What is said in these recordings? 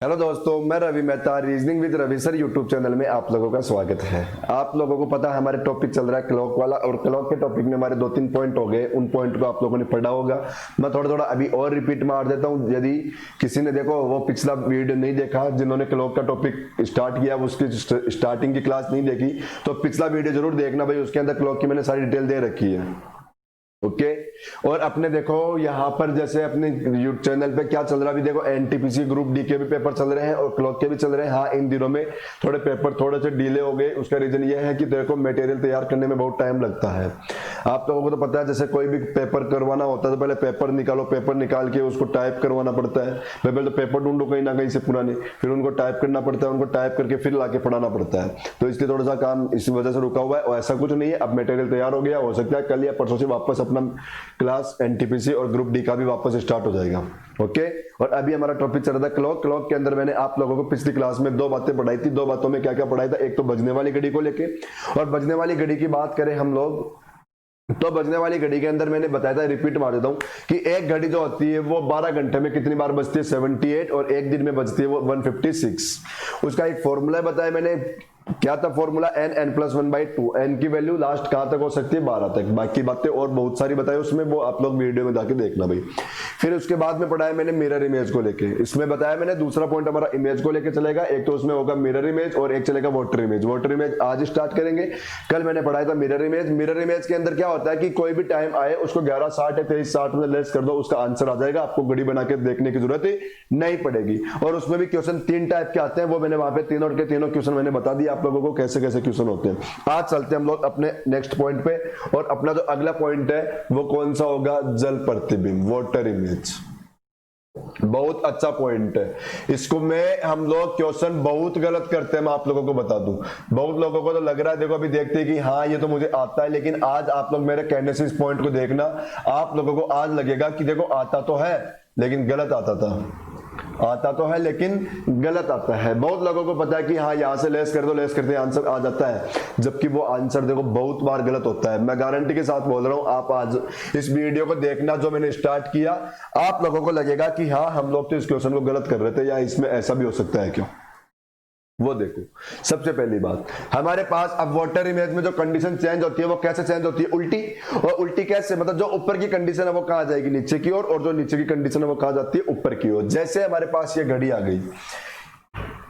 Hello दोस्तों, मैं Ravi Mehta reasoning with Ravi sir YouTube channel में आप लोगों का स्वागत है। आप लोगों को पता है हमारे टॉपिक चल रहा है क्लॉक वाला, और क्लॉक के टॉपिक में हमारे 2-3 पॉइंट हो गए। उन पॉइंट को आप लोगों ने पढ़ा होगा। मैं थोड़ा थोड़ा अभी और रिपीट मार देता हूं। यदि किसी ने देखो वो पिछला वीडियो नहीं देखा, जिन्होंने क्लॉक का टॉपिक स्टार्ट किया उसकी स्टार्टिंग की क्लास नहीं देखी, तो पिछला वीडियो जरूर देखना भाई। उसके अंदर क्लॉक की मैंने सारी डिटेल दे रखी है। ओके और अपने देखो यहाँ पर जैसे अपने यूट्यूब चैनल पे क्या चल रहा है अभी देखो, एनटीपीसी ग्रुप डी के भी पेपर चल रहे हैं और क्लॉक के भी चल रहे हैं। हाँ, इन दिनों में थोड़े पेपर थोड़े से डिले हो गए। उसका रीजन ये है कि देखो मटेरियल तैयार करने में बहुत टाइम लगता है। आप लोगों को तो पता है, जैसे कोई भी पेपर करवाना होता है तो पहले पेपर निकालो, पेपर निकाल के उसको टाइप करवाना पड़ता है। पहले तो पेपर ढूंढो कहीं ना कहीं से पुराने, फिर उनको टाइप करना पड़ता है, उनको टाइप करके फिर लाके पढ़ाना पड़ता है। तो इसलिए थोड़ा सा काम इस वजह से रुका हुआ है। और ऐसा कुछ नहीं है, अब मटेरियल तैयार हो गया, हो सकता है कल या परसों से वापस अपना क्लास एनटीपीसी और ग्रुप डी का भी वापस स्टार्ट हो जाएगा। ओके और अभी हमारा टॉपिक चल रहा था क्लॉक। क्लॉक के अंदर मैंने आप लोगों को पिछली क्लास में 2 बातें पढ़ाई थी। 2 बातों में क्या क्या पढ़ाया था, एक तो बजने वाली घड़ी को लेके, और बजने वाली घड़ी की बात करें हम लोग तो बजने वाली घड़ी के अंदर मैंने बताया था, रिपीट मार देता हूं कि एक घड़ी जो होती है वो 12 घंटे में कितनी बार बजती है 78, और एक दिन में बजती है वो 156। उसका एक फॉर्मूला बताया मैंने। क्या था फॉर्मूला? n+1/2। n की वैल्यू लास्ट कहां तक हो सकती है? 12 तक। बाकी बातें और बहुत सारी बताई उसमें, वो आप लोग वीडियो में जाके देखना भाई। फिर उसके बाद में पढ़ाया मैंने मिरर इमेज को लेके। इसमें बताया मैंने दूसरा पॉइंट हमारा इमेज को लेके चलेगा। एक तो उसमें होगा मिरर इमेज और एक चलेगा वाटर इमेज। वाटर इमेज आज स्टार्ट करेंगे। कल मैंने पढ़ाया था मिरर इमेज। मिरर इमेज के अंदर क्या होता है कि कोई भी टाइम आए उसको 11:60 या 23:60 में लेस कर दो, उसका आंसर आ जाएगा। आपको घड़ी बना के देखने की जरूरत ही नहीं पड़ेगी। और उसमें भी क्वेश्चन 3 टाइप के आते हैं, वो मैंने वहां पे तीनों के तीनों क्वेश्चन मैंने बता दिया आप लोगों को कैसे कैसे क्वेश्चन होते हैं। आज चलते हैं हम लोग अपने नेक्स्ट पॉइंट पे, और अपना जो अगला पॉइंट है वो कौन सा होगा? जल प्रतिबिंब, वाटर इमेज। बहुत अच्छा पॉइंट है। इसको में हम लोग क्वेश्चन बहुत गलत करते हैं, मैं आप लोगों को बता दूं। बहुत लोगों को तो लग रहा है, देखो अभी देखते हैं कि हाँ ये तो मुझे आता है, लेकिन आज आप लोग मेरे कहने से इस पॉइंट को देखना, आप लोगों को आज लगेगा कि देखो आता तो है लेकिन गलत आता था, आता तो है लेकिन गलत आता है। बहुत लोगों को पता है कि हाँ यहां से लेस कर दो, लेस करते आंसर आ जाता है, जबकि वो आंसर देखो बहुत बार गलत होता है। मैं गारंटी के साथ बोल रहा हूं, आप आज इस वीडियो को देखना जो मैंने स्टार्ट किया, आप लोगों को लगेगा कि हाँ हम लोग तो इस क्वेश्चन को गलत कर रहे थे, या इसमें ऐसा भी हो सकता है क्यों। वो देखो, सबसे पहली बात हमारे पास अब वाटर इमेज में जो कंडीशन चेंज होती है वो कैसे चेंज होती है? उल्टी। और उल्टी कैसे? मतलब जो ऊपर की कंडीशन है वो कहां जाएगी? नीचे की ओर। और जो नीचे की कंडीशन है वो कहां जाती है? ऊपर की ओर। जैसे हमारे पास ये घड़ी आ गई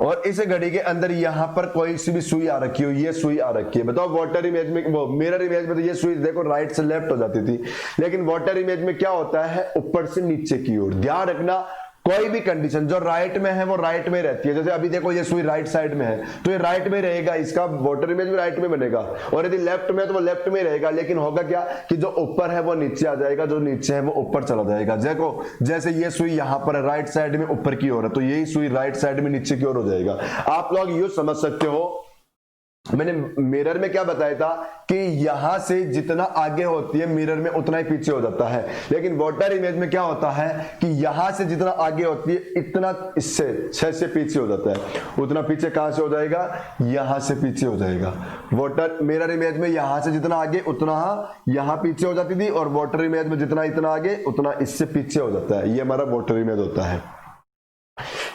और इस घड़ी के अंदर यहां पर कोई सी भी सुई आ रखी हो, ये सुई आ रखी है। बताओ वाटर इमेज में, वो मिरर इमेज में तो ये सुई देखो राइट से लेफ्ट हो जाती थी, लेकिन वाटर इमेज में क्या होता है? ऊपर से नीचे की ओर। ध्यान रखना, कोई भी कंडीशन जो राइट में है वो राइट में रहती है। जैसे अभी देखो ये सुई राइट साइड में है तो ये राइट में रहेगा, इसका वाटर इमेज भी राइट में बनेगा। और यदि लेफ्ट में है तो वो लेफ्ट में रहेगा, लेकिन होगा क्या कि जो ऊपर है वो नीचे आ जाएगा, जो नीचे है वो ऊपर चला जाएगा। देखो जैसे ये सुई यहाँ पर राइट साइड में ऊपर की ओर है, तो यही सुई राइट साइड में नीचे की ओर हो जाएगा। आप लोग यूं समझ सकते हो, मैंने मिरर में क्या बताया था कि यहां से जितना आगे होती है मिरर में उतना ही पीछे हो जाता है, लेकिन वाटर इमेज में क्या होता है कि यहां से जितना आगे होती है इतना इससे 6 से पीछे हो जाता है। उतना पीछे कहां से हो जाएगा? यहां से पीछे हो जाएगा। वाटर मिरर इमेज में यहां से जितना आगे उतना यहां पीछे हो जाती थी, और वाटर इमेज में जितना इतना आगे उतना इससे पीछे हो जाता है। ये हमारा वाटर इमेज होता है।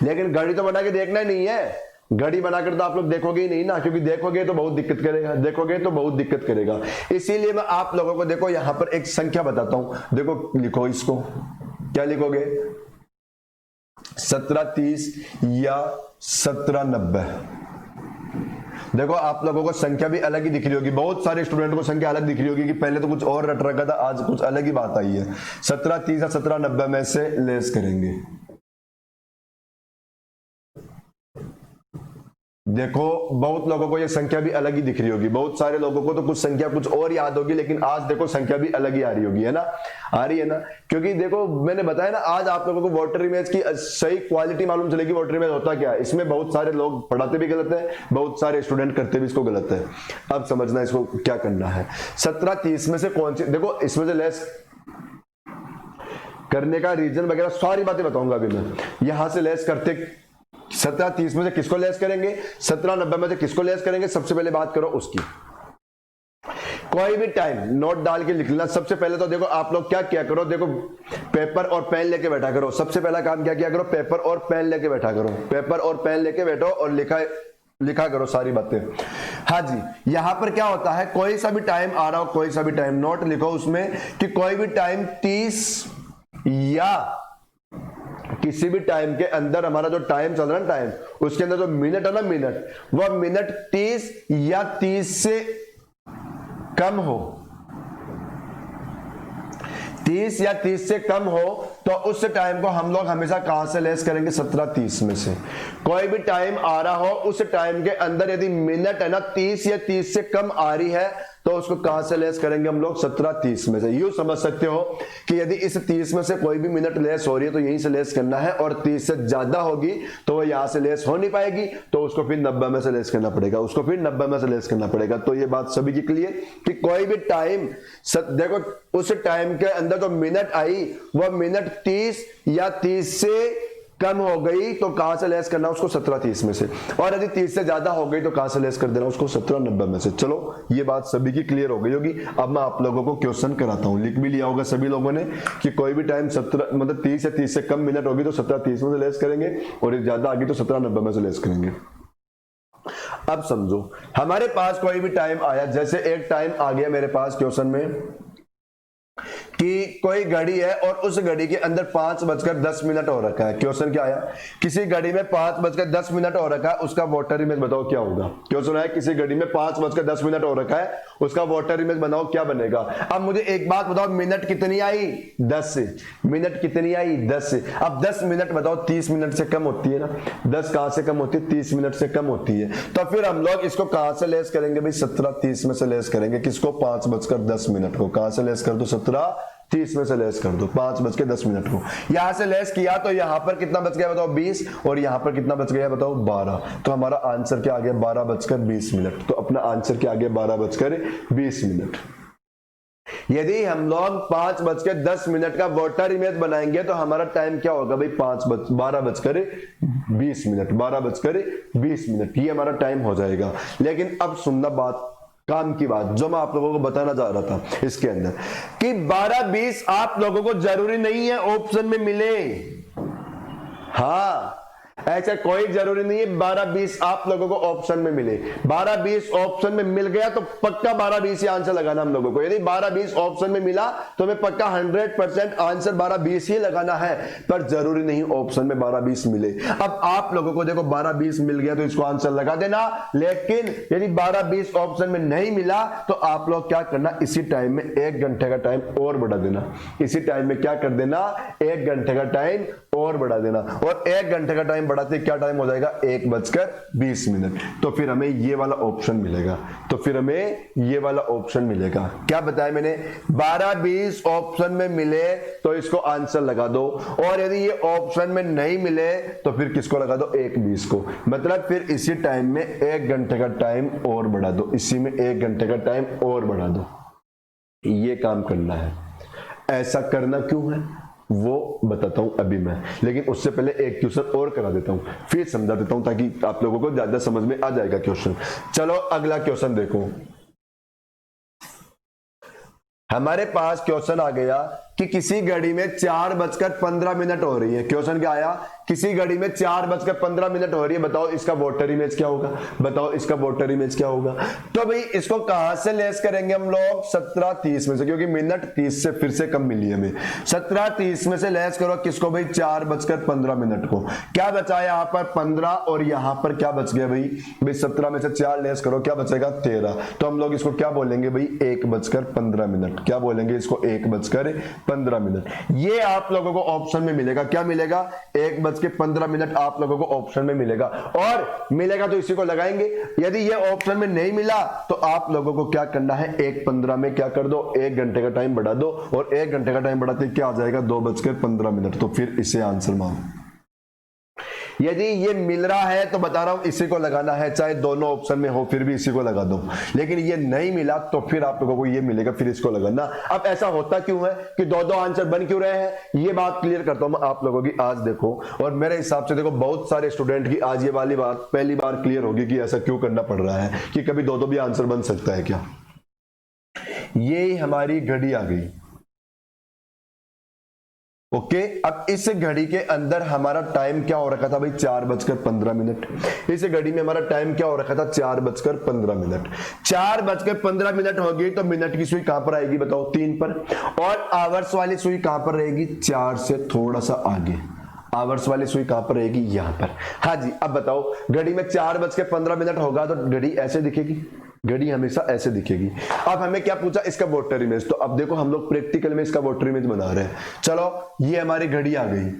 लेकिन घड़ी तो बना के देखना ही नहीं है। घड़ी बनाकर तो आप लोग देखोगे ही नहीं ना, क्योंकि देखोगे तो बहुत दिक्कत करेगा, देखोगे तो बहुत दिक्कत करेगा। इसीलिए मैं आप लोगों को देखो यहां पर एक संख्या बताता हूं। देखो लिखो इसको, क्या लिखोगे? 1730 या 1790। देखो आप लोगों को संख्या भी अलग ही दिख रही होगी, बहुत सारे स्टूडेंट को संख्या अलग दिख रही होगी कि पहले तो कुछ और रट रखा था, आज कुछ अलग ही बात आई है। 1730 या 1790 में से लेस करेंगे। देखो बहुत लोगों को ये संख्या भी अलग ही दिख रही होगी, बहुत सारे लोगों को तो कुछ संख्या कुछ और याद होगी, लेकिन आज देखो संख्या भी अलग ही आ रही होगी, है ना? आ रही है ना? क्योंकि देखो मैंने बताया ना, आज आप लोगों को वाटर इमेज की सही क्वालिटी मालूम चलेगी। वाटर इमेज होता क्या है? इसमें बहुत सारे लोग पढ़ाते भी गलत है, बहुत सारे स्टूडेंट करते भी इसको गलत है। अब समझना इसको क्या करना है। 1730 में से कौन सी, देखो इसमें से लेस करने का रीजन वगैरह सारी बातें बताऊंगा अभी मैं। यहां से लेस करते 1730 में से किसको लेस करेंगे, 1790 में से किसको लेस करेंगे, सबसे पहले बात करो उसकी। कोई भी टाइम नोट डाल के लिख लेना। सबसे पहले तो देखो आप लोग क्या किया करो, देखो पेपर और पेन लेके बैठा करो। सबसे पहला काम क्या किया करो, पेपर और पेन लेके बैठा करो। पेपर और पेन लेके बैठो और लिखा करो सारी बातें। हाँ जी, यहां पर क्या होता है, कोई सा भी टाइम आ रहा हो, कोई सा भी टाइम नोट लिखो उसमें कि कोई भी टाइम 30 या किसी भी टाइम के अंदर, हमारा जो टाइम चल रहा है टाइम, उसके अंदर जो मिनट है ना मिनट, वह मिनट 30 या 30 से कम हो, 30 या 30 से कम हो, तो उस टाइम को हम लोग हमेशा कहां से लेस करेंगे, 17:30 में से। कोई भी टाइम आ रहा हो, उस टाइम के अंदर यदि मिनट है ना 30 या 30 से कम आ रही है, तो उसको कहां से लेस करेंगे हम लोग, 17:30 में से। यूं समझ सकते हो कि यदि इस 30 में से कोई भी मिनट लेस हो रही है तो यहीं से लेस करना है, और 30 से ज्यादा होगी तो वो यहां से लेस हो नहीं पाएगी, तो उसको फिर 90 में से लेस करना पड़ेगा, उसको फिर 90 में से लेस करना पड़ेगा। तो ये बात सभी के लिए कि कोई भी टाइम, देखो उस टाइम के अंदर जो मिनट आई वह मिनट 30 या 30 से कम हो गई तो कहां से लेस करना, उसको 17:30 में से, और यदि 30 से ज्यादा हो गई तो कहां से लेस कर देना, उसको 17:90 में से। चलो ये बात सभी की क्लियर हो गई होगी। अब मैं आप लोगों को क्वेश्चन कराता हूं, लिख भी लिया होगा सभी लोगों ने कि कोई भी टाइम 17 मतलब 30 या 30 से कम मिनट होगी तो 17:30 में से लेस करेंगे, और यदि ज्यादा आ गई तो 17:90 में से लेस करेंगे। अब समझो, हमारे पास कोई भी टाइम आया, जैसे एक टाइम आ गया मेरे पास क्वेश्चन में कि कोई घड़ी है और उस घड़ी के अंदर 5:10 हो रखा है। क्वेश्चन क्या आया, किसी घड़ी में 5:10 हो रखा है, उसका वाटर इमेज बताओ क्या होगा। क्वेश्चन है किसी घड़ी में 5:10 हो रखा है, उसका वाटर इमेज बनाओ क्या बनेगा। अब मुझे एक बात बताओ, मिनट कितनी आई, 10 से। मिनट कितनी आई, 10 से। अब 10 मिनट बताओ 30 मिनट से कम होती है ना, 10 कहां से कम होती है, 30 मिनट से कम होती है। तो फिर हम लोग इसको कहां से लेस करेंगे भाई, 17:30 में से लेस करेंगे। किसको, 5:10 को। कहां से लेस कर दो, 17:30 में से लेस कर दो 5:10 को। यहां से लेस किया तो यहां पर कितना बच गया बताओ, 20, और यहां पर कितना बच गया बताओ, 12। तो हमारा आंसर क्या आ गया, 12:20। तो अपना आंसर क्या आ गया, 12:20। यदि हम लोग 5:10 का वाटर इमेज बनाएंगे तो हमारा टाइम क्या होगा भाई, 12:20। 12:20 ये हमारा टाइम हो जाएगा। लेकिन अब सुनना बात, काम की बात जो मैं आप लोगों को बताना चाह रहा था इसके अंदर, कि 12:20 आप लोगों को जरूरी नहीं है ऑप्शन में मिले। हाँ, ऐसा कोई जरूरी नहीं है 12:20 आप लोगों को ऑप्शन में मिले। 12:20 ऑप्शन में मिल गया तो पक्का 12:20 आंसर लगाना हम लोगों को। यदि 12:20 ऑप्शन में मिला तो हमें पक्का 100% आंसर 12:20 ही लगाना है, पर जरूरी नहीं ऑप्शन में 12:20 मिले। अब आप लोगों को देखो 12:20 मिल गया तो इसको आंसर लगा देना, लेकिन यदि 12:20 ऑप्शन में नहीं मिला तो आप लोग क्या करना, इसी टाइम में 1 घंटे का टाइम और बढ़ा देना। इसी टाइम में क्या कर देना, 1 घंटे का टाइम और बढ़ा देना, और 1 घंटे का टाइम बढ़ाते क्या टाइम हो जाएगा, 1:20। तो फिर हमें ये वाला ऑप्शन मिलेगा। क्या बताया मैंने, 12:20 ऑप्शन में मिले तो इसको आंसर लगा दो, और यदि ये ऑप्शन में नहीं मिले तो फिर किसको लगा दो, 1:20 को। मतलब फिर इसी टाइम में 1 घंटे का टाइम और बढ़ा दो, इसी में 1 घंटे का टाइम और बढ़ा दो। ये काम करना है। ऐसा करना क्यों है वो बताता हूं अभी मैं, लेकिन उससे पहले एक क्वेश्चन और करा देता हूं, फिर समझा देता हूं ताकि आप लोगों को ज्यादा समझ में आ जाएगा क्वेश्चन। चलो अगला क्वेश्चन देखो। हमारे पास क्वेश्चन आ गया कि किसी घड़ी में 4:15 हो रही है। क्वेश्चन क्या आया, किसी घड़ी में 4:15 हो रही है, बताओ इसका वाटर इमेज क्या होगा, तो भाई इसको कहां से लेस करेंगे हम लोग, 17:30 में से, क्योंकि मिनट 30 से फिर से कम मिली हमें। 17:30 में से लेस करो किसको भाई, 4:15 को। क्या बचा यहां पर 15, और यहां पर क्या बच गया भाई 17 में से 4 लेस करो, क्या बचेगा 13। तो हम लोग इसको क्या बोलेंगे भाई, 1:15। क्या बोलेंगे इसको, 1:15। ये आप लोगों को ऑप्शन में मिलेगा। क्या मिलेगा, 1:15 आप लोगों को ऑप्शन में मिलेगा, और मिलेगा तो इसी को लगाएंगे। यदि ये ऑप्शन में नहीं मिला तो आप लोगों को क्या करना है, 1:15 में क्या कर दो, 1 घंटे का टाइम बढ़ा दो, और 1 घंटे का टाइम बढ़ाते क्या आ जाएगा, 2:15। तो फिर इसे आंसर मानो। यदि ये मिल रहा है तो बता रहा हूं इसी को लगाना है, चाहे दोनों ऑप्शन में हो फिर भी इसी को लगा दो। लेकिन ये नहीं मिला तो फिर आप लोगों को ये मिलेगा, फिर इसको लगाना। अब ऐसा होता क्यों है कि दो आंसर बन क्यों रहे हैं, ये बात क्लियर करता हूं मैं आप लोगों की। आज देखो, और मेरे हिसाब से देखो बहुत सारे स्टूडेंट की आज ये वाली बात पहली बार क्लियर होगी कि ऐसा क्यों करना पड़ रहा है, कि कभी दो भी आंसर बन सकता है क्या। ये हमारी घड़ी आ गई। ओके अब इस घड़ी के अंदर हमारा टाइम क्या हो रखा था भाई 4:15। इस घड़ी में हमारा टाइम क्या हो रखा था 4:15। 4:15 हो गई तो मिनट की सुई कहां पर आएगी बताओ 3 पर, और आवर्स वाली सुई कहां पर रहेगी 4 से थोड़ा सा आगे। आवर्स वाली सुई कहां पर रहेगी यहां पर। हाँ जी अब बताओ घड़ी में 4:15 होगा तो घड़ी ऐसे दिखेगी, घड़ी हमेशा ऐसे दिखेगी। अब हमें क्या पूछा इसका वाटर इमेज, तो अब देखो हम लोग प्रैक्टिकल में इसका वाटर इमेज बना रहे हैं। चलो ये हमारी घड़ी आ गई,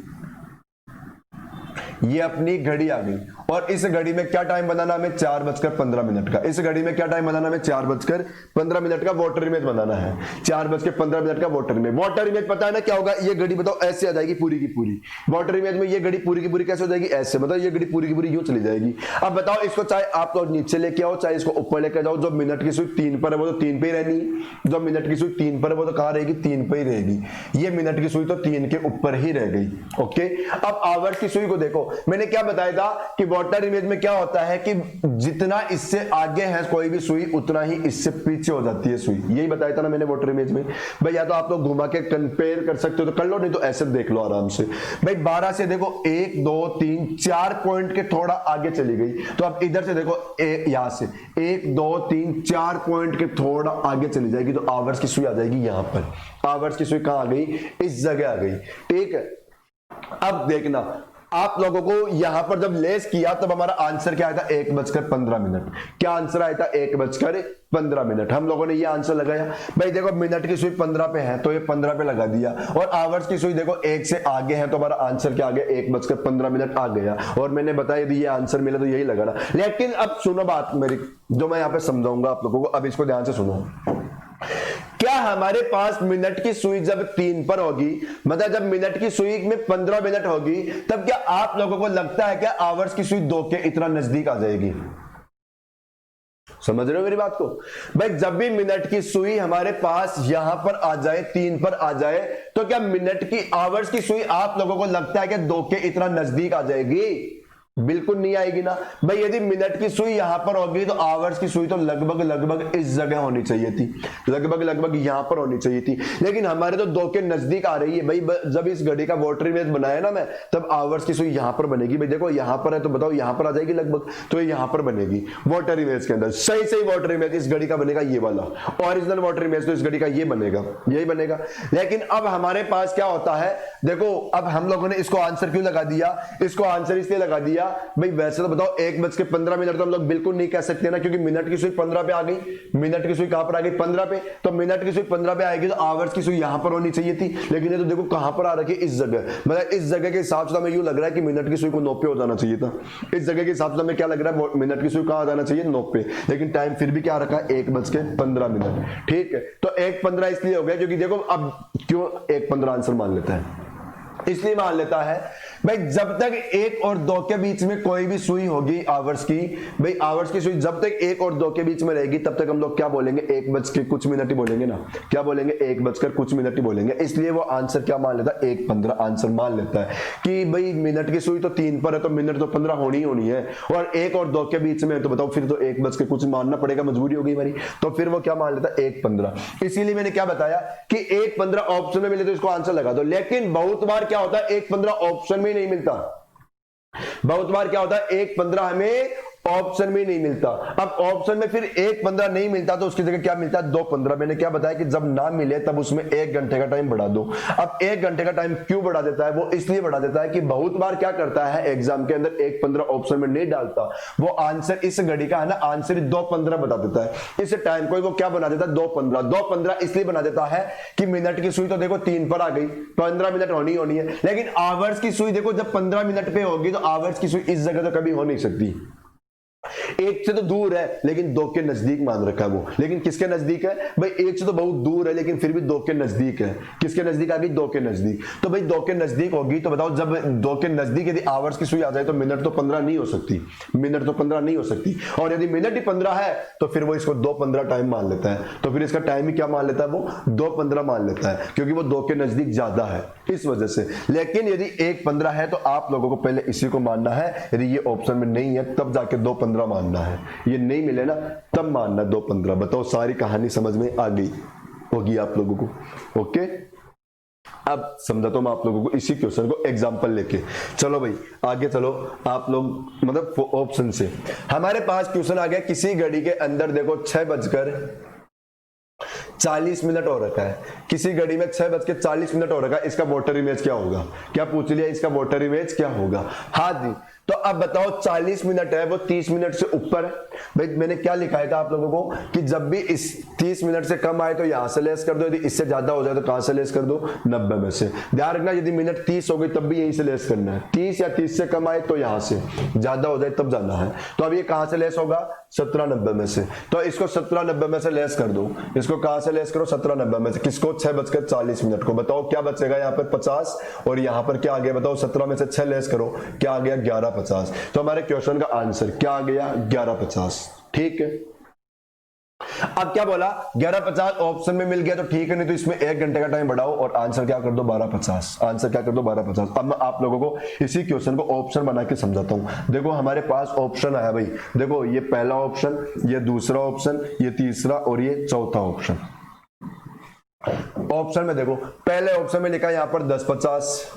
ये अपनी घड़ी आ गई, और इस घड़ी में क्या टाइम बनाना हमें 4:15 का। इस घड़ी में क्या टाइम बनाना हमें 4:15 का वाटर इमेज बनाना है। 4:15 का वाटर इमेज। वाटर इमेज पता है ना क्या होगा, ये घड़ी बताओ ऐसे आ जाएगी पूरी की पूरी। वाटर इमेज में ये घड़ी पूरी की पूरी कैसे हो जाएगी ऐसे, मतलब ये घड़ी पूरी की पूरी यूं चली जाएगी। अब बताओ इसको चाहे आप तो नीचे लेके आओ चाहे इसको ऊपर लेके जाओ, जो मिनट की सुई 3 पर है वो तो 3 पे ही रहनी है, जो मिनट की सुई 3 पर है वो तो कहां रहेगी 3 पे ही रहेगी। ये मिनट की सुई तो 3 के ऊपर ही रह गई। ओके अब आवर्स की सुई को देखो, मैंने क्या बताया था कि वाटर इमेज में क्या होता है कि जितना इससे आगे है कोई भी सुई उतना ही इससे पीछे हो जाती है सुई, यही बताया था ना मैंने वाटर इमेज में। भाई या तो आप लोग घुमा के कंपेयर कर सकते हो तो कर लो, नहीं तो ऐसे देख लो आराम से। भाई 12 से देखो 1 2 3 4 पॉइंट के थोड़ा आगे चली गई, तो अब इधर से देखो यहां से 1 2 3 4 पॉइंट के थोड़ा आगे चली जाएगी तो आवर्स की सुई आ जाएगी यहां पर। आवर्स की सुई कहां आ गई इस जगह आ गई। ठीक है अब देखना आप लोगों को यहां पर जब लेस किया तब हमारा आंसर क्या आया था 1:15। क्या आंसर आया था 1:15। हम लोगों ने ये आंसर लगाया। भाई देखो मिनट की सुई 15 पे है तो ये 15 पे लगा दिया, और आवर्स की सुई देखो 1 से आगे है तो हमारा आंसर क्या आ गया 1:15 आ गया। और मैंने बताया यदि ये आंसर मिला तो यही लगाना। लेकिन अब सुनो बात मेरी जो मैं यहां पे समझाऊंगा आप लोगों को, अब इसको ध्यान से सुनो। क्या हमारे पास मिनट की सुई जब 3 पर होगी, मतलब जब मिनट की सुई में 15 मिनट होगी, तब क्या आप लोगों को लगता है क्या आवर्स की सुई 2 के इतना नजदीक आ जाएगी? समझ रहे हो मेरी बात को? भाई जब भी मिनट की सुई हमारे पास यहां पर आ जाए 3 पर आ जाए तो क्या मिनट की आवर्स की सुई आप लोगों को लगता है कि 2 के इतना नजदीक आ जाएगी? बिल्कुल नहीं आएगी ना। भाई यदि मिनट की सुई यहां पर होगी तो आवर्स की सुई तो लगभग इस जगह होनी चाहिए थी, लगभग यहां पर होनी चाहिए थी, लेकिन हमारे तो 2 के नजदीक आ रही है। भाई जब इस घड़ी का वाटर इमेज बनाया ना मैं, तब आवर्स की सुई यहां पर बनेगी। भाई देखो यहां पर है तो बताओ यहां पर आ जाएगी लगभग, तो ये यहां पर बनेगी वाटर इमेज के अंदर। सही वाटर इमेज इस घड़ी का बनेगा ये वाला, ओरिजिनल वाटर इमेज तो इस घड़ी का ये बनेगा, यही बनेगा। लेकिन अब हमारे पास क्या होता है देखो, अब हम लोगों ने इसको आंसर क्यों लगा दिया, इसको आंसर इसलिए लगा दिया भाई वैसे तो बताओ 1:15 तो हम लोग बिल्कुल नहीं कह सकते ना, क्योंकि मिनट की सुई 15 पे आ गई। मिनट की सुई कहां पर आ गई 15 पे, तो मिनट की सुई 15 पे आएगी तो आवर्स की सुई यहां पर होनी चाहिए थी, लेकिन ये तो देखो कहां पर आ रखी है इस जगह। मतलब इस जगह के हिसाब से हमें यूं लग रहा है कि मिनट की सुई को 9 पे हो जाना चाहिए था। इस जगह के हिसाब से हमें क्या लग रहा है मिनट की सुई कहां आ जाना चाहिए 9 पे, लेकिन टाइम फिर भी क्या रखा है 1:15। ठीक है तो 1:15 इसलिए हो गया क्योंकि देखो अब क्यों 1:15 आंसर मान लेता है, इसलिए मान लेता है भाई जब तक 1 और 2 के बीच में कोई भी सुई होगी आवर्स की, भाई आवर्स की सुई जब तक 1 और 2 के बीच में रहेगी तब तक हम लोग क्या बोलेंगे 1 कुछ मिनट ही बोलेंगे ना। क्या बोलेंगे 1 कुछ मिनट ही बोलेंगे। इसलिए वो आंसर क्या मान लेता है 1:15 आंसर मान लेता है कि भाई मिनट की सुई तो 3 पर है तो मिनट तो 15 होनी है, और 1 और 2 के बीच में तो बताओ फिर तो 1 कुछ मानना पड़ेगा, मजबूरी हो गई हमारी, तो फिर वो क्या मान लेता है 1:15। इसीलिए मैंने क्या बताया कि 1:15 ऑप्शन में मिले तो इसको आंसर लगा दो। लेकिन बहुत बार क्या होता है 1:15 ऑप्शन में नहीं मिलता, बहुत बार क्या होता है 1:15 हमें ऑप्शन में नहीं मिलता। अब ऑप्शन में फिर 1:15 नहीं मिलता तो उसकी जगह क्या मिलता है 2:15। मैंने क्या बताया कि जब ना मिले तब उसमें 1 घंटे का टाइम बढ़ा दो। अब 1 घंटे का टाइम क्यों बढ़ा देता है, वो इसलिए बढ़ा देता है कि बहुत बार क्या करता है एग्जाम के अंदर 1:15 ऑप्शन में नहीं डालता, वो आंसर इस घड़ी का है ना आंसर 2:15 बता देता है। इस टाइम को वो क्या बना देता है 2:15 इसलिए बना देता है कि मिनट की सुई तो देखो 3 पर आ गई, 15 मिनट होनी है, लेकिन आवर्स की सुई देखो जब 15 मिनट पे होगी तो आवर्स की सुई इस जगह तो कभी हो नहीं सकती। 1 से तो दूर है लेकिन 2 के नजदीक मान रखा है वो, लेकिन किसके नजदीक है भाई 1 से तो बहुत दूर है लेकिन फिर भी 2 के नजदीक है। किसके नजदीक आ गई 2 के नजदीक, तो भाई 2 के नजदीक होगी तो बताओ जब 2 के नजदीक यदि आवर्स की सुई आ जाए तो मिनट तो 15 नहीं हो सकती, मिनट तो 15 नहीं हो सकती, और यदि मिनट ही 15 है तो फिर वो इसको 2:15 टाइम मान लेता है, तो फिर इसका टाइम ही क्या मान लेता है वो 2:15 मान लेता है, क्योंकि वो 2 के नजदीक ज्यादा है इस वजह से। लेकिन यदि 1:15 है तो आप लोगों को पहले इसी को मानना है, यदि ये ऑप्शन में नहीं है तब जाके 2:15 मानना है, ये नहीं मिले ना तब मानना 2:15। बताओ सारी कहानी समझ में आ गई। होगी आप लोगों को। ओके, अब समझाता हूं मैं आप लोगों को इसी क्वेश्चन को एग्जांपल लेके। चलो भाई आगे चलो आप लोग, मतलब ऑप्शन से हमारे पास क्वेश्चन आ गया, किसी घड़ी के अंदर देखो 6:40 हो रखा है, किसी घड़ी में 6:40 हो रखा है, इसका वाटर इमेज क्या होगा? क्या पूछ लिया, इसका वाटर इमेज क्या होगा? हाँ जी, तो अब बताओ 40 मिनट है वो 30 मिनट से ऊपर है। भाई मैंने क्या लिखा था आप लोगों को कि जब भी इस 30 मिनट से कम आए तो यहां से लेस कर दो, यदि इससे ज्यादा हो जाए तो कहां से लेस कर दो? 90 में से। ध्यान रखना यदि मिनट 30 हो गई तब भी यहीं से लेस करना है, 30 या 30 से कम आए तो यहां से, ज्यादा हो जाए तब जाना है। तो अब ये कहां से लेस होगा? 17:90 में से। तो इसको 17:90 में से लेस कर दो, इसको कहां से लेस करो? 17:90 में से। किसको? 6:40 को। बताओ क्या बचेगा यहाँ पर? 50, और यहाँ पर क्या आ गया बताओ? 17 में से 6 लेस करो, क्या आ गया? 11:50। तो हमारे क्वेश्चन का आंसर क्या आ गया? 11:50। ठीक है, अब क्या बोला? 11:50 ऑप्शन में मिल गया तो ठीक है, नहीं तो इसमें 1 घंटे का टाइम बढ़ाओ और आंसर क्या कर दो? 12:50। आंसर क्या कर दो? 12:50। अब मैं आप लोगों को इसी क्वेश्चन को ऑप्शन बना के समझाता हूं। देखो हमारे पास ऑप्शन आया भाई, देखो ये पहला ऑप्शन, ये दूसरा ऑप्शन, ये तीसरा और ये चौथा ऑप्शन। ऑप्शन में देखो, पहले ऑप्शन में लिखा यहां पर 10:50,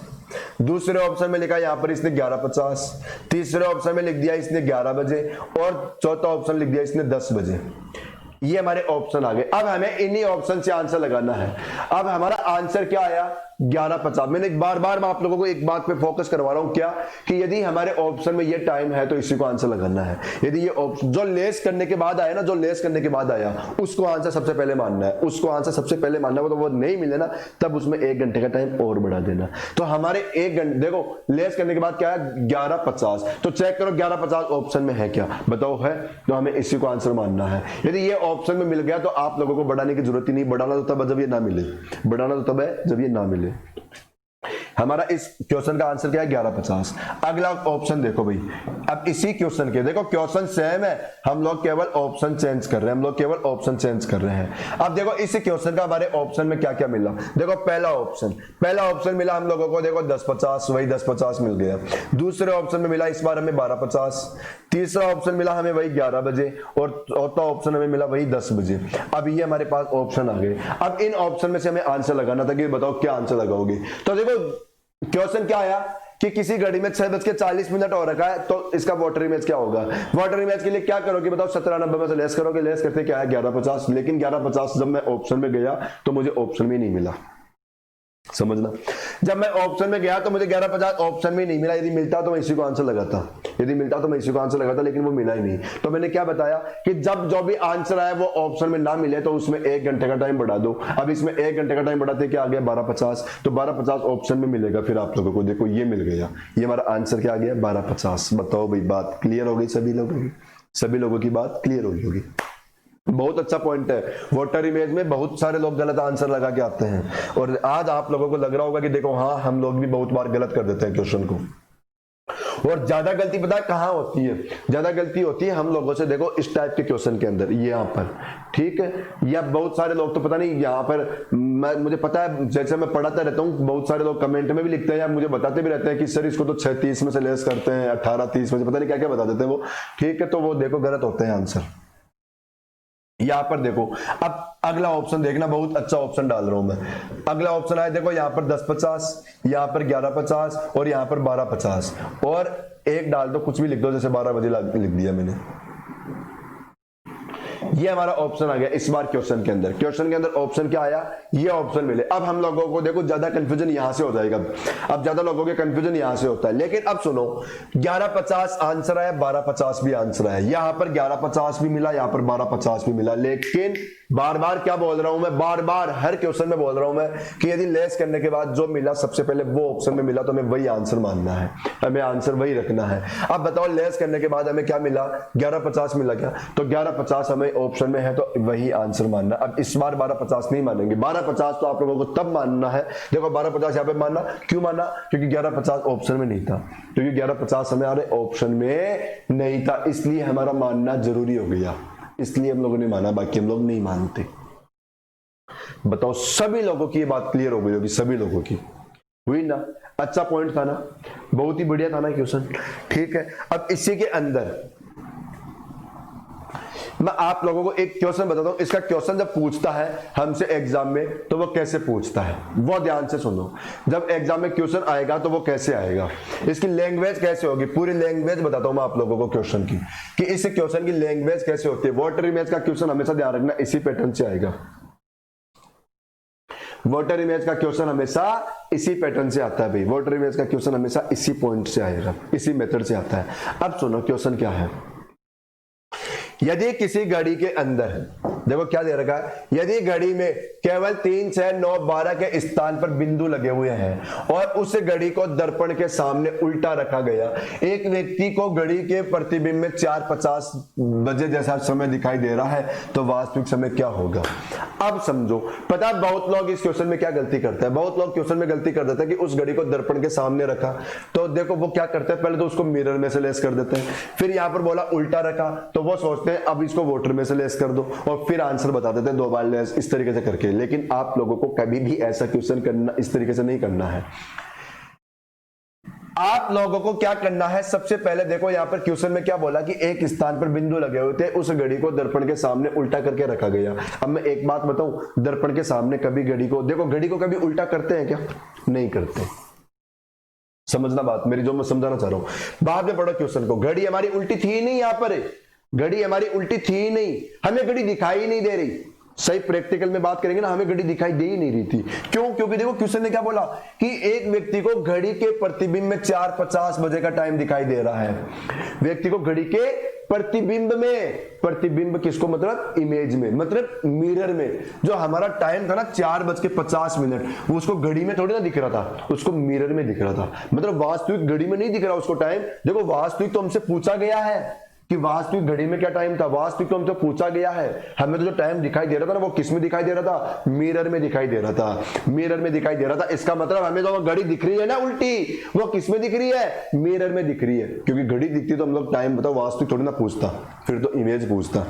दूसरे ऑप्शन में लिखा यहां पर इसने 11:50, तीसरे ऑप्शन में लिख दिया इसने 11 बजे, और चौथा ऑप्शन लिख दिया इसने 10 बजे। ये हमारे ऑप्शन आ गए। अब हमें इन्हीं ऑप्शन से आंसर लगाना है। अब हमारा आंसर क्या आया? 11:50। मैंने बार बार मैं आप लोगों को एक बात पे फोकस करवा रहा हूं, क्या कि यदि हमारे ऑप्शन में ये टाइम है तो इसी को आंसर लगाना है। यदि ये ऑप्शन जो लेस करने के बाद आया ना, जो लेस करने के बाद आया उसको आंसर सबसे पहले मानना है, उसको आंसर सबसे पहले मानना है। तो वो नहीं मिले ना तब उसमें 1 घंटे का टाइम और बढ़ा देना। तो हमारे 1 घंटे, देखो लेस करने के बाद क्या है? 11:50। तो चेक करो 11:50 ऑप्शन में है क्या? बताओ है, तो हमें इसी को आंसर मानना है। यदि ये ऑप्शन में मिल गया तो आप लोगों को बढ़ाने की जरूरत ही नहीं। बढ़ाना तो तब है जब ये ना मिले, बढ़ाना तो तब है जब ये ना मिले। हमारा इस क्वेश्चन का आंसर क्या है? 11:50। अगला ऑप्शन देखो भाई, अब इसी क्वेश्चन के देखो क्वेश्चन सेम है, हम लोग केवल ऑप्शन चेंज कर रहे हैं, हम लोग केवल ऑप्शन चेंज कर रहे हैं। अब देखो इस क्वेश्चन का हमारे ऑप्शन में क्या क्या मिला? देखो पहला ऑप्शन मिला हम लोगों को, देखो 10:50, वही 10:50 मिल गया। दूसरे ऑप्शन में मिला इस बार हमें 12:50, तीसरा ऑप्शन मिला हमें वही 11 बजे, और चौथा ऑप्शन हमें मिला वही 10 बजे। अब ये हमारे पास ऑप्शन आ गए। अब इन ऑप्शन में से हमें आंसर लगाना था कि बताओ क्या आंसर लगाओगे। तो देखो क्वेश्चन क्या आया कि किसी घड़ी में 6:40 हो रखा है, तो इसका वाटर इमेज क्या होगा? वाटर इमेज के लिए क्या करोगे बताओ? 17:90 में से लेस करोगे, लेस करते क्या है? 11:50। लेकिन 11:50 जब मैं ऑप्शन में गया तो मुझे ऑप्शन में नहीं मिला, समझना। जब मैं ऑप्शन में गया तो मुझे 11:50 ऑप्शन में नहीं मिला। यदि मिलता तो मैं इसी को आंसर लगाता, यदि मिलता तो मैं इसी को आंसर लगाता, लेकिन वो मिला ही नहीं। तो मैंने क्या बताया कि जब जो भी आंसर आया वो ऑप्शन में ना मिले तो उसमें 1 घंटे का टाइम बढ़ा दो। अब इसमें 1 घंटे का टाइम बढ़ाते क्या आ गया? 12:50। तो 12:50 ऑप्शन में मिलेगा। फिर आप लोगों को देखो ये मिल गया, ये हमारा आंसर क्या आ गया? 12:50। बताओ भाई, बात क्लियर हो गई सभी लोगों की? सभी लोगों की बात क्लियर हो गई होगी। बहुत अच्छा पॉइंट है। वाटर इमेज में बहुत सारे लोग गलत आंसर लगा के आते हैं, और आज आप लोगों को लग रहा होगा कि देखो हाँ हम लोग भी बहुत बार गलत कर देते हैं क्वेश्चन को। और ज्यादा गलती पता है कहां होती है? ज्यादा गलती होती है हम लोगों से, देखो इस टाइप के क्वेश्चन के अंदर, यहाँ पर, ठीक है। या बहुत सारे लोग तो पता नहीं यहाँ पर, मुझे पता है जैसे मैं पढ़ाता रहता हूँ, बहुत सारे लोग कमेंट में भी लिखते हैं या मुझे बताते भी रहते हैं कि सर इसको तो 6:30 में से लेस करते हैं, 18:30 में से, पता नहीं क्या क्या बता देते हैं वो, ठीक है। तो वो देखो गलत होते हैं आंसर। यहां पर देखो, अब अगला ऑप्शन देखना, बहुत अच्छा ऑप्शन डाल रहा हूं मैं। अगला ऑप्शन आया देखो, यहां पर 10:50, यहां पर 11:50 और यहां पर 12:50, और एक डाल दो, कुछ भी लिख दो, जैसे 12 बजे लिख दिया मैंने। ये हमारा ऑप्शन आ गया इस बार क्वेश्चन के अंदर। क्वेश्चन के अंदर ऑप्शन क्या आया? ये ऑप्शन मिले। अब हम लोगों को देखो ज्यादा कंफ्यूजन यहां से हो जाएगा, अब ज्यादा लोगों के कंफ्यूजन यहां से होता है। लेकिन अब सुनो, 11:50 आंसर आया, 12:50 भी आंसर आया, यहां पर 11:50 भी मिला, यहां पर 12:50 भी मिला। लेकिन बार बार क्या बोल रहा हूं मैं, बार बार हर क्वेश्चन में बोल रहा हूं मैं कि यदि लेस करने के बाद जो मिला सबसे पहले वो ऑप्शन में मिला तो हमें वही आंसर मानना है, हमें आंसर वही रखना है। अब बताओ लेस करने के बाद हमें क्या मिला? 11:50 मिला क्या? तो 11:50 हमें ऑप्शन में है तो वही आंसर मानना। अब इस बार 12:50 नहीं मानेंगे, 12:50 तो आप लोगों को तब मानना है। देखो 12:50 यहां पे मानना, क्यों माना? क्योंकि 11:50 ऑप्शन में नहीं था, क्योंकि 11:50 हमारे ऑप्शन में नहीं था, इसलिए हमारा मानना जरूरी हो गया, इसलिए हम लोगों ने माना, बाकी हम लोग नहीं मानते। बताओ सभी लोगों की ये बात क्लियर हो गई होगी, सभी लोगों की हुई ना? अच्छा पॉइंट था ना, बहुत ही बढ़िया था ना क्वेश्चन, ठीक है। अब इसी के अंदर मैं आप लोगों को एक क्वेश्चन बताता हूं, इसका क्वेश्चन जब पूछता है हमसे एग्जाम में तो वो कैसे पूछता है, वो ध्यान से सुनो। जब एग्जाम में क्वेश्चन आएगा तो वो कैसे आएगा, इसकी लैंग्वेज कैसे होगी, पूरी लैंग्वेज बताता हूं मैं आप लोगों को क्वेश्चन की, कि इस क्वेश्चन की लैंग्वेज कैसे होती है। वाटर इमेज का क्वेश्चन हमेशा ध्यान रखना इसी पैटर्न से आएगा। वाटर इमेज का क्वेश्चन हमेशा इसी पैटर्न से आता है भाई, वाटर इमेज का क्वेश्चन हमेशा इसी पॉइंट से आएगा, इसी मेथड से आता है। अब सुनो क्वेश्चन क्या है। यदि किसी घड़ी के अंदर, देखो क्या दे रखा है, यदि घड़ी में केवल 3, 6, 9, 12 के स्थान पर बिंदु लगे हुए हैं और उस घड़ी को दर्पण के सामने उल्टा रखा गया, एक व्यक्ति को घड़ी के प्रतिबिंब में 4:50 बजे जैसा समय दिखाई दे रहा है, तो वास्तविक समय क्या होगा। अब समझो, पता है बहुत लोग इस क्वेश्चन में क्या गलती करते हैं, बहुत लोग क्वेश्चन में गलती कर देते हैं कि उस घड़ी को दर्पण के सामने रखा, तो देखो वो क्या करते हैं, पहले तो उसको मिरर में से लेस कर देते हैं, फिर यहां पर बोला उल्टा रखा तो वो सोचते हैं अब इसको वाटर में से लेस कर दो, और फिर आंसर बता देते हैं 2 बार लेस, इस तरीके से करके। लेकिन आप लोगों को कभी भी ऐसा क्वेश्चन करना इस तरीके से नहीं करना है। आप लोगों को क्या करना है, सबसे पहले देखो यहां पर क्वेश्चन में क्या बोला कि एक स्थान पर बिंदु लगे हुए थे, उस घड़ी को दर्पण के सामने उल्टा करके रखा गया। अब मैं एक बात बताऊं, दर्पण के सामने कभी घड़ी को, देखो घड़ी को कभी उल्टा करते हैं क्या, नहीं करते। समझना बात मेरी जो मैं समझाना चाह रहा हूं। बाद में पढ़ो क्वेश्चन को, घड़ी हमारी उल्टी थी नहीं, यहां पर घड़ी हमारी उल्टी थी नहीं, हमें घड़ी दिखाई नहीं दे रही। सही प्रैक्टिकल में बात करेंगे ना, हमें घड़ी दिखाई दे ही नहीं रही थी। क्यों? क्योंकि देखो क्वेश्चन ने क्या बोला कि एक व्यक्ति को घड़ी के प्रतिबिंब में 4:50 बजे का टाइम दिखाई दे रहा है। व्यक्ति को घड़ी के प्रतिबिंब में, प्रतिबिंब किसको, मतलब इमेज में, मतलब मिरर में, जो हमारा टाइम था ना 4:50, उसको घड़ी में थोड़ी ना दिख रहा था, उसको मिरर में दिख रहा था। मतलब वास्तविक घड़ी में नहीं दिख रहा उसको टाइम। देखो वास्तविक तो हमसे पूछा गया है कि वास्तविक घड़ी में क्या टाइम था, वास्तविक तो हमसे पूछा गया है। हमें तो जो टाइम दिखाई दे रहा था ना, वो किस में दिखाई दे रहा था, मिरर में दिखाई दे रहा था, मिरर में दिखाई दे रहा था। इसका मतलब हमें तो वो घड़ी दिख रही है ना उल्टी, वो किस में दिख रही है, मिरर में दिख रही है। क्योंकि घड़ी दिखती तो हम लोग टाइम बताओ वास्तविक थोड़ी ना पूछता, फिर तो इमेज पूछता।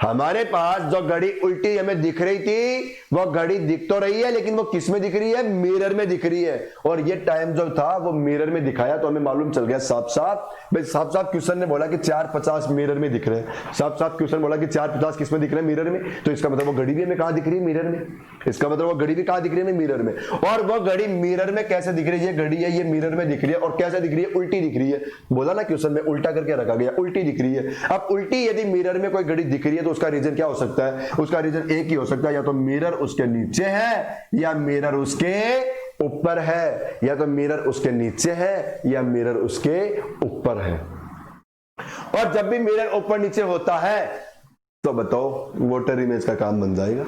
हमारे पास जो घड़ी उल्टी हमें दिख रही थी, वो घड़ी दिख तो रही है, लेकिन वो किस में दिख रही है, मिरर में दिख रही है। और ये टाइम जो था वो मिरर में दिखाया, तो हमें मालूम चल गया साफ साफ भाई, साफ साफ क्वेश्चन ने बोला कि 4:50 मिरर में दिख रहे हैं, साफ साफ क्वेश्चन बोला कि 4:50 किस में दिख रहे हैं, मिरर में। तो इसका मतलब वो घड़ी भी हमें कहां दिख रही है, मिरर में। इसका मतलब वो घड़ी भी कहां दिख रही है, मिरर में। और वो घड़ी मिरर में कैसे दिख रही है, ये घड़ी है ये मिरर में दिख रही है, और कैसे दिख रही है, उल्टी दिख रही है। बोला ना क्वेश्चन में उल्टा करके रखा गया, उल्टी दिख रही है। अब उल्टी यदि मिरर में कोई घड़ी दिख रही है तो उसका रीजन क्या हो सकता है, उसका रीजन एक ही हो सकता है, या तो मिरर उसके नीचे है या मिरर उसके ऊपर है, या तो मिरर उसके नीचे है या मिरर उसके ऊपर है। और जब भी मिरर ऊपर नीचे होता है तो बताओ वाटर इमेज का काम बन जाएगा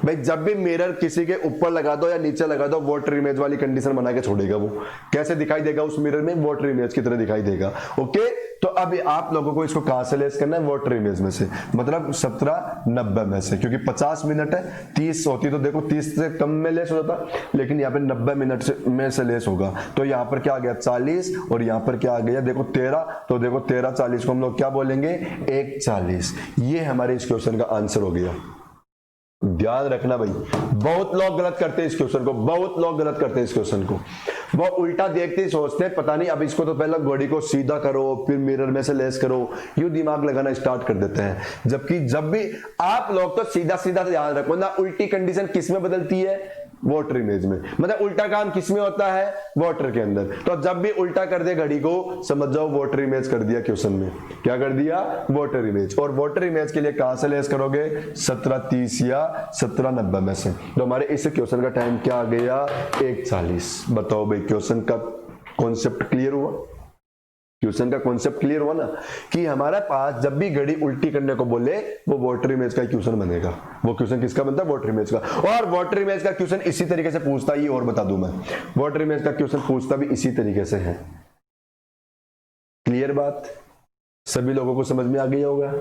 भाई। जब भी मिरर किसी के ऊपर लगा दो या नीचे लगा दो, वाटर इमेज वाली कंडीशन बना के छोड़ेगा। वो कैसे दिखाई देगा उस मिरर में, वाटर इमेज की तरह दिखाई देगा। ओके, तो अब आप लोगों को इसको कहां से लेस करना है, वाटर इमेज में से, मतलब 17:90 में से। क्योंकि 50 मिनट है, 30 होती तो देखो 30 से कम में लेस होता, लेकिन यहाँ पे 90 मिनट में से लेस होगा। तो यहाँ पर क्या आ गया 40, और यहाँ पर क्या आ गया देखो 13। तो देखो 13 40 को हम लोग क्या बोलेंगे, 1:40। ये हमारे इस क्वेश्चन का आंसर हो गया। ध्यान रखना भाई, बहुत लोग गलत करते हैं इस क्वेश्चन को, बहुत लोग गलत करते हैं इस क्वेश्चन को। वो उल्टा देखते ही सोचते हैं पता नहीं, अब इसको तो पहले घड़ी को सीधा करो फिर मिरर में से लेस करो, यूं दिमाग लगाना स्टार्ट कर देते हैं। जबकि जब भी आप लोग तो सीधा सीधा ध्यान रखो ना, उल्टी कंडीशन किस में बदलती है, वाटर इमेज में। मतलब उल्टा काम किस में होता है, वाटर के अंदर। तो जब भी उल्टा कर दे घड़ी को, समझ जाओ वाटर इमेज कर दिया क्वेश्चन में। क्या कर दिया, वाटर इमेज। और वाटर इमेज के लिए कहां से लेस करोगे, 17:30 या 17:90 में से। तो हमारे इस क्वेश्चन का टाइम क्या आ गया, 1:40। बताओ भाई क्वेश्चन का कॉन्सेप्ट क्लियर हुआ, क्वेश्चन का कॉन्सेप्ट क्लियर हुआ ना, कि हमारे पास जब भी घड़ी उल्टी करने को बोले वो वाटर इमेज का क्वेश्चन बनेगा। वो क्वेश्चन किसका बनता है, वाटर इमेज का। और वाटर इमेज का क्वेश्चन इसी तरीके से पूछता ही, और बता दूं मैं, वाटर इमेज का क्वेश्चन पूछता भी इसी तरीके से है। क्लियर बात, सभी लोगों को समझ में आ गया होगा।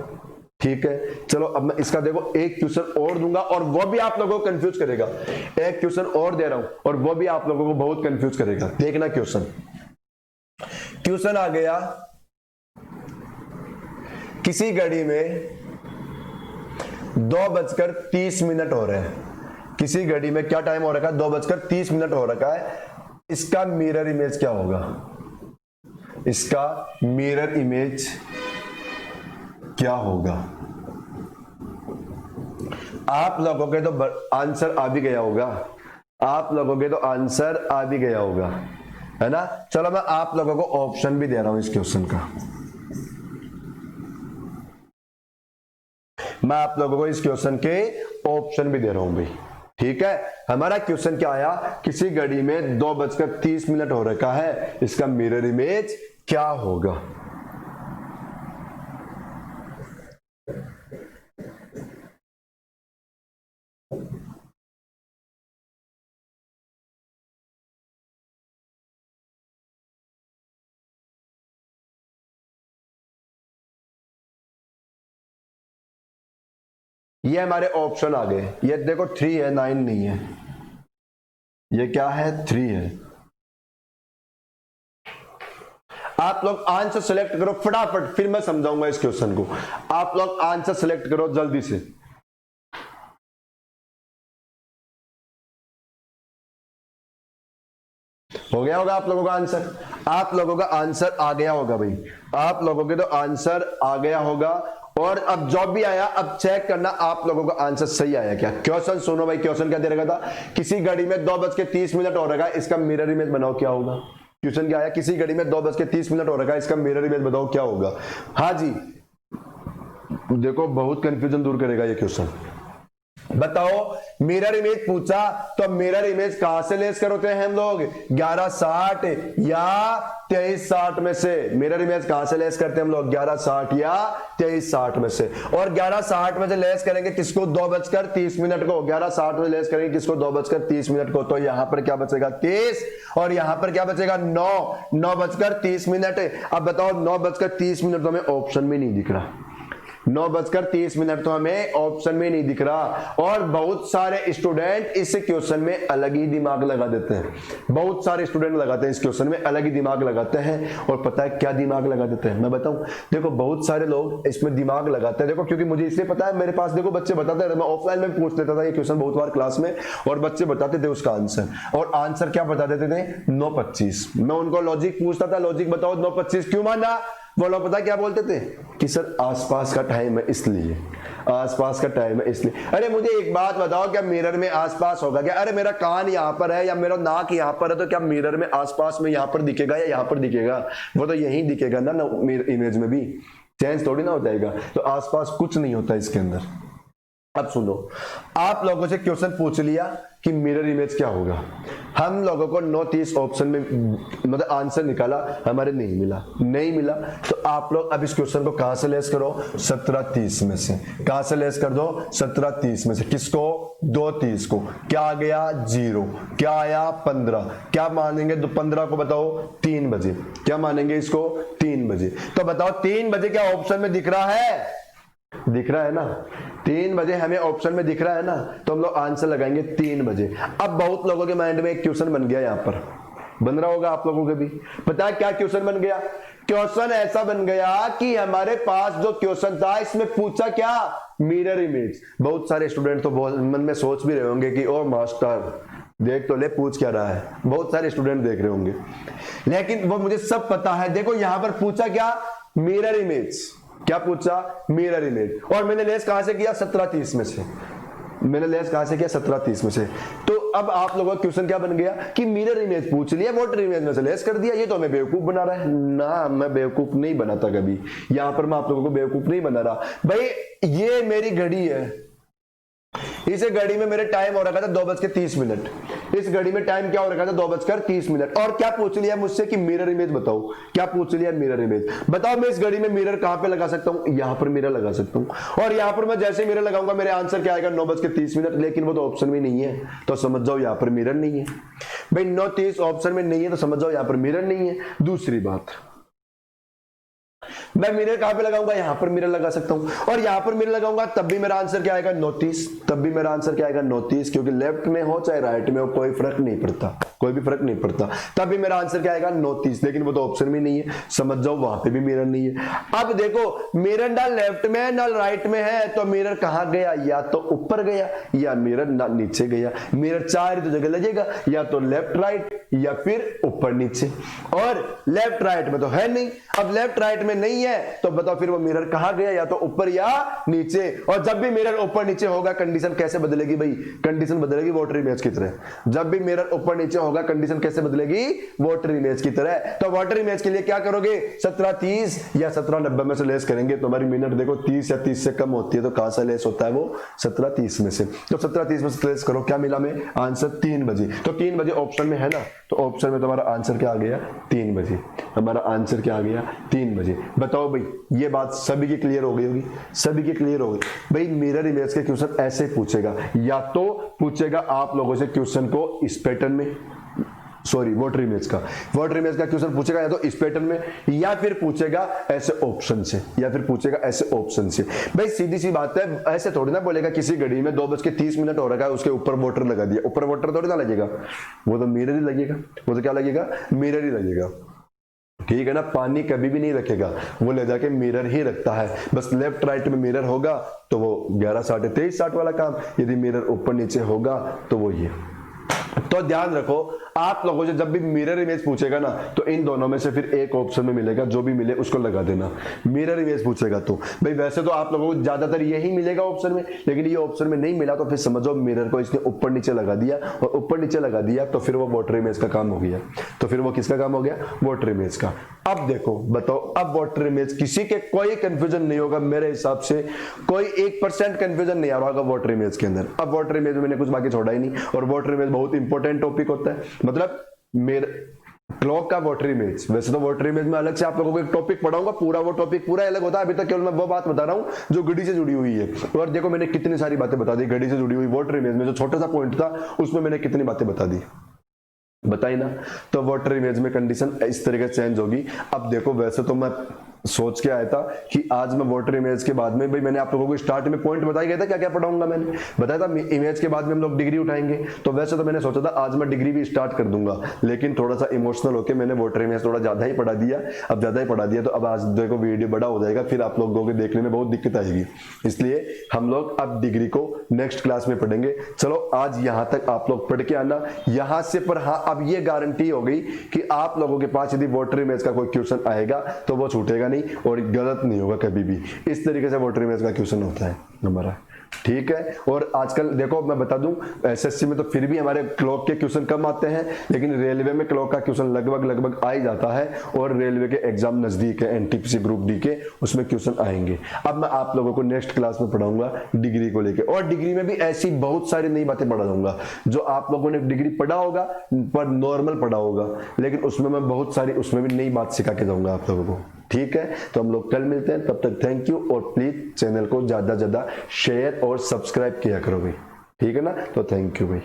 ठीक है, चलो अब मैं इसका देखो एक क्वेश्चन और दूंगा, और वो भी आप लोगों को कंफ्यूज करेगा। एक क्वेश्चन और दे रहा हूं और वो भी आप लोगों को बहुत कंफ्यूज करेगा। देखना क्वेश्चन आ गया, किसी घड़ी में 2:30 हो रहे हैं। किसी घड़ी में क्या टाइम हो रखा है, 2:30 हो रखा है। इसका मिरर इमेज क्या होगा, इसका मिरर इमेज क्या होगा। आप लोगों के तो आंसर आ भी गया होगा, आप लोगों के तो आंसर आ भी गया होगा, है ना। चलो मैं आप लोगों को ऑप्शन भी दे रहा हूं इस क्वेश्चन का, मैं आप लोगों को इस क्वेश्चन के ऑप्शन भी दे रहा हूं भाई, ठीक है। हमारा क्वेश्चन क्या आया, किसी घड़ी में 2:30 हो रखा है, इसका मिरर इमेज क्या होगा। ये हमारे ऑप्शन आ गए, ये देखो 3 है, 9 नहीं है, ये क्या है 3 है। आप लोग आंसर सेलेक्ट करो फटाफट, फिर मैं समझाऊंगा इस क्वेश्चन को। आप लोग आंसर सेलेक्ट करो जल्दी से। हो गया होगा आप लोगों का आंसर, आप लोगों का आंसर आ गया होगा भाई, आप लोगों के तो आंसर आ गया होगा। और अब जो भी आया अब चेक करना आप लोगों का आंसर सही आया क्या। क्वेश्चन सुनो भाई, क्वेश्चन क्या दे रखा था, किसी घड़ी में 2:30 हो रखा है, इसका मिरर इमेज बनाओ क्या होगा। क्वेश्चन क्या आया, किसी घड़ी में 2:30 हो रखा है, इसका मिरर इमेज बताओ क्या होगा। हाँ जी, देखो बहुत कंफ्यूजन दूर करेगा ये क्वेश्चन। बताओ मिरर इमेज पूछा तो मिरर इमेज कहां से लेस करते हैं हम लोग, 1160 या 2360 में से। मिरर इमेज कहां से लेस करते हैं हम लोग, 1160 या 2360 में से। और 1160 में से लेस करेंगे किसको, 2:30 को। 1160 में लेस करेंगे किसको, 2:30 को। तो यहां पर क्या बचेगा 30, और यहां पर क्या बचेगा 9:30। अब बताओ 9:30 तो हमें ऑप्शन में नहीं दिख रहा, 9:30 तो हमें ऑप्शन में नहीं दिख रहा। और बहुत सारे स्टूडेंट इस क्वेश्चन में अलग ही दिमाग लगा देते हैं, बहुत सारे स्टूडेंट लगाते हैं इस क्वेश्चन में अलग ही दिमाग लगाते हैं। और पता है क्या दिमाग लगा देते हैं, मैं बताऊं, देखो बहुत सारे लोग इसमें दिमाग लगाते हैं। देखो क्योंकि मुझे इसलिए पता है, मेरे पास देखो बच्चे बताते हैं, मैं ऑफलाइन में पूछ लेता था ये क्वेश्चन बहुत बार क्लास में, और बच्चे बताते थे उसका आंसर। और आंसर क्या बता देते थे, 9:25। मैं उनको लॉजिक पूछता था, लॉजिक बताओ 9:25 क्यों माना। वो लोग पता क्या बोलते थे कि सर आसपास का टाइम है इसलिए, आसपास का टाइम है इसलिए। अरे मुझे एक बात बताओ, क्या मिरर में आसपास होगा क्या। अरे मेरा कान यहाँ पर है या मेरा नाक यहाँ पर है, तो क्या मिरर में आसपास में यहाँ पर दिखेगा या यहाँ पर दिखेगा, वो तो यहीं दिखेगा ना इमेज में भी चेंज थोड़ी ना हो जाएगा। तो आसपास कुछ नहीं होता इसके अंदर। अब सुनो, आप लोगों से क्वेश्चन पूछ लिया कि मिरर इमेज क्या होगा, हम लोगों को 9:30 ऑप्शन में मतलब आंसर निकाला, हमारे नहीं मिला। तो आप लोग अब इस क्वेश्चन को कहां से लेस करो, 17:30 में से। कहां से लेस कर दो, 17:30 में से। किसको, 2:30 को। क्या आ गया 0, क्या आया 15। क्या मानेंगे 15 को, बताओ 3 बजे। क्या मानेंगे इसको, 3 बजे। तो बताओ 3 बजे क्या ऑप्शन में दिख रहा है, दिख रहा है ना, 3 बजे हमें ऑप्शन में दिख रहा है ना, तो हम लोग आंसर लगाएंगे 3 बजे। अब बहुत लोगों के माइंड में एक क्वेश्चन बन गया, यहां पर बन रहा होगा आप लोगों के भी। पता है क्या क्वेश्चन बन गया, क्वेश्चन ऐसा बन गया कि हमारे पास जो क्वेश्चन था इसमें पूछा क्या, मिरर इमेज। बहुत सारे स्टूडेंट तो मन में सोच भी रहे होंगे कि ओ मास्टर देख तो ले पूछ क्या रहा है, बहुत सारे स्टूडेंट देख रहे होंगे, लेकिन वो मुझे सब पता है। देखो यहां पर पूछा क्या, मिरर इमेज। क्या पूछा, मिरर इमेज। और मैंने लेस कहां से किया, 17:30 में से। मैंने लेस कहां से किया, 17:30 में से। तो अब आप लोगों का क्वेश्चन क्या बन गया कि मिरर इमेज पूछ लिया, वाटर इमेज में से लेस कर दिया। ये तो हमें बेवकूफ बना रहा है ना, मैं बेवकूफ नहीं बनाता कभी, यहां पर मैं आप लोगों को बेवकूफ नहीं बना रहा भाई। ये मेरी घड़ी है, इस घड़ी में मेरे टाइम हो रखा था 2:30। इस घड़ी में टाइम क्या हो रखा था, 2:30। और क्या पूछ लिया मुझसे कि मिरर इमेज बताओ। क्या पूछ लिया, मिरर इमेज बताओ। मैं इस घड़ी में मिरर कहां पे लगा सकता हूं, यहां पर मिरर लगा सकता हूं। और यहां पर मैं जैसे मिरर लगाऊंगा मेरे आंसर क्या आएगा, 9:30। लेकिन वो तो ऑप्शन में नहीं है, तो समझ जाओ यहां पर मिरर नहीं है भाई। 9:30 ऑप्शन में नहीं है, तो समझ जाओ यहां पर मिरर नहीं है। दूसरी बात, मैं मिरर कहां पे लगाऊंगा, यहां पर मिरर लगा सकता हूं। और यहां पर मिरर लगाऊंगा तब भी मेरा आंसर क्या आएगा, 9:30। तब भी मेरा आंसर क्या आएगा, 9:30। क्योंकि लेफ्ट में हो चाहे राइट में हो कोई फर्क नहीं पड़ता, कोई भी फर्क नहीं पड़ता। तभी मेरा आंसर क्या आएगा 9:30, लेकिन वो तो ऑप्शन में नहीं है, समझ जाओ वहां पे भी मिरर नहीं है। अब देखो मिरर ना लेफ्ट में है ना राइट में है, तो मिरर कहां गया, या तो ऊपर गया या मिरर ना नीचे गया। मिरर 4 ही तो जगह लगेगा, या तो लेफ्ट राइट या फिर ऊपर नीचे, और लेफ्ट राइट में तो है नहीं। अब लेफ्ट राइट में नहीं है तो बताओ फिर वो मिरर कहां गया, या तो ऊपर या नीचे। और जब भी मिरर ऊपर नीचे होगा कंडीशन कैसे बदलेगी भाई, कंडीशन बदलेगी वाटर इमेज की तरह। जब भी मिरर ऊपर नीचे होगा कंडीशन कैसे बदलेगी, वाटर इमेज की तरह। तो वाटर इमेज के लिए क्या करोगे, 17:30 या 17:90 में से लेस करेंगे। तो हमारी मिनट देखो 30 या 30 से कम होती है, तो कहां से लेस होता है वो 17:30 में से। तो 17:30 में से लेस करो, क्या मिला में आंसर 3 बजे। तो 3 बजे ऑप्शन में है ना, तो ऑप्शन में तुम्हारा आंसर क्या आ गया 3 बजे। हमारा आंसर क्या आ गया 3 बजे। बताओ भाई ये बात सभी की क्लियर हो गई होगी, सभी की क्लियर हो गई। भाई मिरर इमेज के क्वेश्चन ऐसे पूछेगा, या तो पूछेगा आप लोगों से क्वेश्चन को इस पैटर्न में, सॉरी वाटर इमेज का क्वेश्चन पूछेगा या तो इस पैटर्न में, या फिर पूछेगा ऐसे ऑप्शन से, या फिर पूछेगा ऐसे ऑप्शन से। भाई सीधी सी बात है, ऐसे थोड़ी ना बोलेगा किसी घड़ी में 2:30 हो रखा है उसके ऊपर वाटर लगा दिया, ऊपर वाटर थोड़ी ना लगेगा, वो तो मिरर ही लगेगा, वो तो क्या लगेगा मिरर ही लगेगा। ठीक है ना, पानी कभी भी नहीं रखेगा, वो ले जाके मिरर ही रखता है। बस लेफ्ट राइट में मिरर होगा तो वो 11, 23, 60 वाला काम, यदि मिरर ऊपर नीचे होगा तो वो ये। तो ध्यान रखो आप लोगों से जब भी मिरर इमेज पूछेगा ना, तो इन दोनों में से फिर एक ऑप्शन में मिलेगा, जो भी मिले उसको लगा देना। मिरर इमेज पूछेगा तो भाई वैसे तो आप लोगों को ज्यादातर यही मिलेगा ऑप्शन में, लेकिन ये ऑप्शन में नहीं मिला तो फिर समझो मिरर को इसने ऊपर नीचे लगा दिया, और ऊपर नीचे लगा दिया तो फिर वो वाटर इमेज का काम हो गया। तो फिर वो किसका काम हो गया, वाटर इमेज का। अब देखो बताओ, अब वाटर इमेज किसी के कोई कंफ्यूजन नहीं होगा मेरे हिसाब से, कोई 1% कंफ्यूजन नहीं आ रहा होगा वाटर इमेज के अंदर। अब वाटर इमेज में मैंने कुछ बाकी छोड़ा ही नहीं, और वाटर इमेज बहुत इंपॉर्टेंट टॉपिक होता है। मतलब मेरे क्लॉक का वाटर इमेज, वैसे तो वाटर इमेज में अलग से आप लोगों को एक टॉपिक पढ़ाऊंगा, पूरा वो टॉपिक पूरा अलग होता है। अभी तक केवल मैं वो बात बता रहा हूं जो घड़ी से जुड़ी हुई है। और देखो मैंने कितनी सारी बातें बता दी घड़ी से जुड़ी हुई, वाटर इमेज में जो छोटा सा पॉइंट था उसमें मैंने कितनी बातें बता दी, बताई ना। तो वाटर इमेज में कंडीशन इस तरीके से चेंज होगी। अब देखो वैसे तो मैं सोच के आया था कि आज मैं वाटर इमेज के बाद में, भाई मैंने आप लोगों को स्टार्ट में पॉइंट बताया गया था क्या क्या पढ़ाऊंगा, मैंने बताया था इमेज के बाद में हम लोग डिग्री उठाएंगे। तो वैसे तो मैंने सोचा था आज मैं डिग्री भी स्टार्ट कर दूंगा, लेकिन थोड़ा सा इमोशनल होकर मैंने वाटर इमेज थोड़ा ज्यादा ही पढ़ा दिया। अब ज्यादा ही पढ़ा दिया तो अब आज देखो वीडियो बड़ा हो जाएगा, फिर आप लोगों के देखने में बहुत दिक्कत आएगी, इसलिए हम लोग अब डिग्री को नेक्स्ट क्लास में पढ़ेंगे। चलो आज यहाँ तक आप लोग पढ़ के आना यहाँ से। पर हाँ अब ये गारंटी हो गई कि आप लोगों के पास यदि वाटर इमेज का कोई क्वेश्चन आएगा तो वो छूटेगा नहीं और गलत नहीं होगा कभी भी। इस तरीके से वाटर इमेज का क्वेश्चन होता है हमारा, ठीक है। और आजकल देखो मैं बता दूं एसएससी में तो फिर भी हमारे क्लॉक के क्वेश्चन कम आते हैं, लेकिन रेलवे में क्लॉक का क्वेश्चन लगभग आ ही जाता है। और रेलवे के एग्जाम नजदीक है, एनटीपीसी ग्रुप डी के, उसमें क्वेश्चन आएंगे। अब मैं आप लोगों को नेक्स्ट क्लास में पढ़ाऊंगा डिग्री को लेके, और डिग्री में भी ऐसी बहुत सारी नई बातें पढ़ा दूंगा जो आप लोगों ने डिग्री पढ़ा होगा पर नॉर्मल पढ़ा होगा, लेकिन उसमें मैं बहुत सारी उसमें भी नई बात सिखा के दूंगा आप लोगों को, ठीक है। तो हम लोग कल मिलते हैं, तब तक थैंक यू। और प्लीज चैनल को ज्यादा से ज्यादा शेयर और सब्सक्राइब किया करो भाई, ठीक है ना। तो थैंक यू भाई।